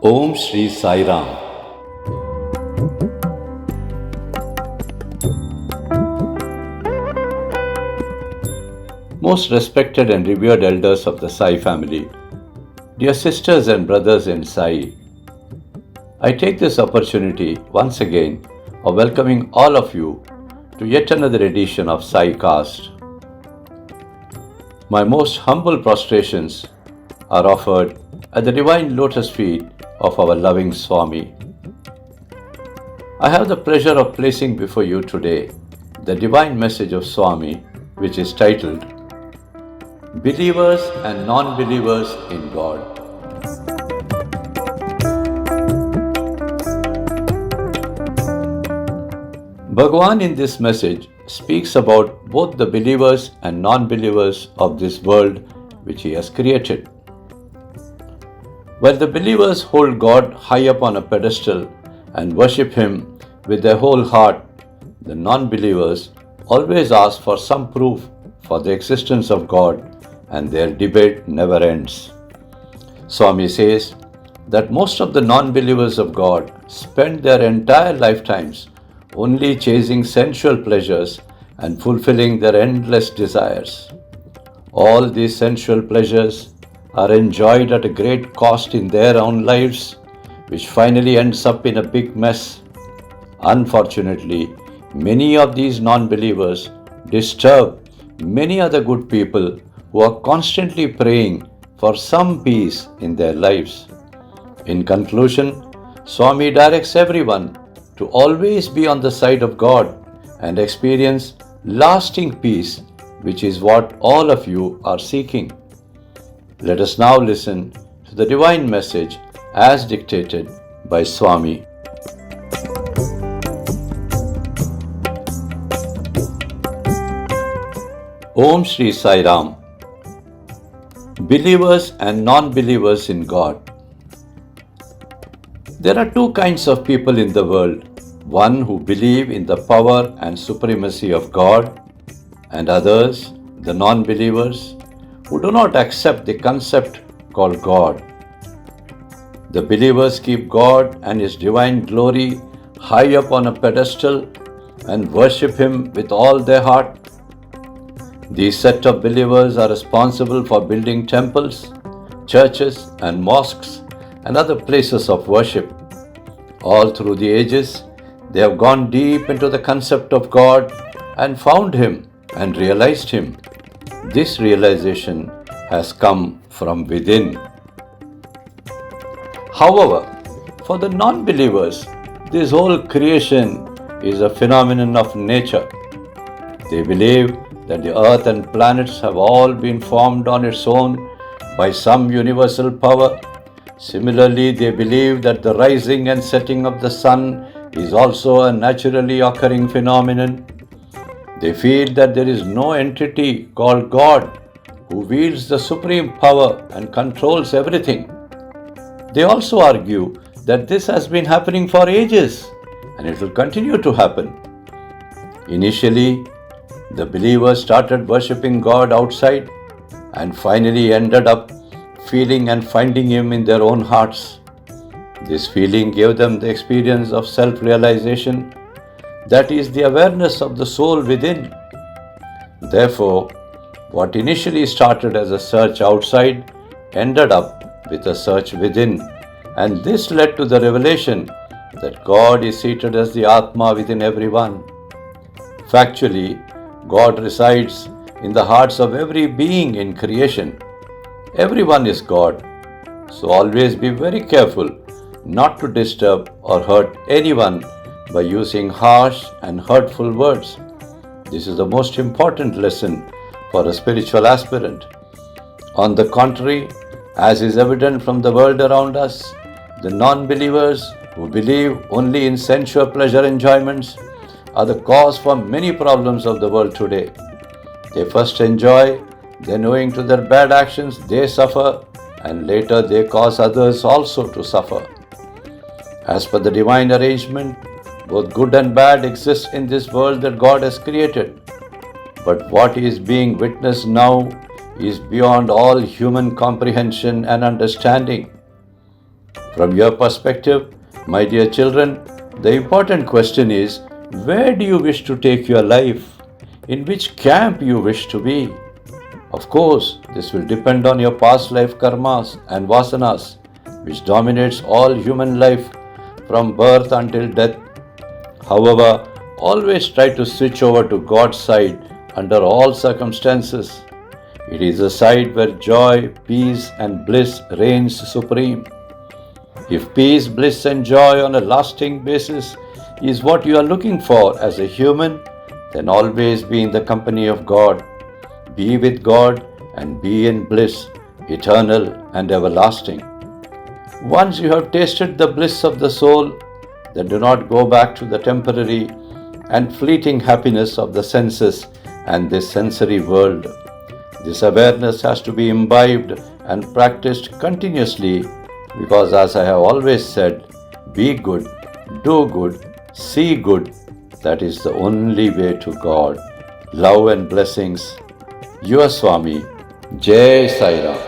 Om Shri Sai Ram. Most respected and revered elders of the Sai family, dear sisters and brothers in Sai, I take this opportunity once again of welcoming all of you to yet another edition of Saicast. My most humble prostrations are offered at the divine lotus feet of our loving Swami. I have the pleasure of placing before you today the divine message of Swami, which is titled Believers and Non-Believers in God. Bhagawan in this message speaks about both the believers and non-believers of this world which he has created. While the believers hold God high up on a pedestal and worship Him with their whole heart, the non-believers always ask for some proof for the existence of God, and their debate never ends. Swami says that most of the non-believers of God spend their entire lifetimes only chasing sensual pleasures and fulfilling their endless desires. All these sensual pleasures are enjoyed at a great cost in their own lives, which finally ends up in a big mess. Unfortunately, many of these non-believers disturb many other good people who are constantly praying for some peace in their lives. In conclusion, Swami directs everyone to always be on the side of God and experience lasting peace, which is what all of you are seeking. Let us now listen to the divine message as dictated by Swami. Om Shri Sai Ram. Believers and non-believers in God. There are two kinds of people in the world, one who believe in the power and supremacy of God, and others, the non-believers, who do not accept the concept called God. The believers keep God and His divine glory high up on a pedestal and worship Him with all their heart. These set of believers are responsible for building temples, churches and mosques and other places of worship. All through the ages, they have gone deep into the concept of God and found Him and realized Him. This realization has come from within. However, for the non-believers, this whole creation is a phenomenon of nature. They believe that the earth and planets have all been formed on its own by some universal power. Similarly, they believe that the rising and setting of the sun is also a naturally occurring phenomenon. They feel that there is no entity called God who wields the supreme power and controls everything. They also argue that this has been happening for ages and it will continue to happen. Initially, the believers started worshipping God outside and finally ended up feeling and finding Him in their own hearts. This feeling gave them the experience of self-realization, that is, the awareness of the soul within. Therefore, what initially started as a search outside ended up with a search within, and this led to the revelation that God is seated as the Atma within everyone. Factually, God resides in the hearts of every being in creation. Everyone is God, so always be very careful not to disturb or hurt anyone by using harsh and hurtful words. This is the most important lesson for a spiritual aspirant. On the contrary, as is evident from the world around us, the non-believers who believe only in sensual pleasure enjoyments are the cause for many problems of the world today. They first enjoy, then owing to their bad actions they suffer, and later they cause others also to suffer. As per the divine arrangement, both good and bad exist in this world that God has created. But what is being witnessed now is beyond all human comprehension and understanding. From your perspective, my dear children, the important question is, where do you wish to take your life? In which camp you wish to be? Of course, this will depend on your past life karmas and vasanas, which dominates all human life from birth until death. However, always try to switch over to God's side under all circumstances. It is a side where joy, peace and bliss reigns supreme. If peace, bliss and joy on a lasting basis is what you are looking for as a human, then always be in the company of God. Be with God and be in bliss, eternal and everlasting. Once you have tasted the bliss of the soul, then do not go back to the temporary and fleeting happiness of the senses and this sensory world. This awareness has to be imbibed and practiced continuously because, as I have always said, be good, do good, see good. That is the only way to God. Love and blessings. Your Swami. Jai Sai Ram.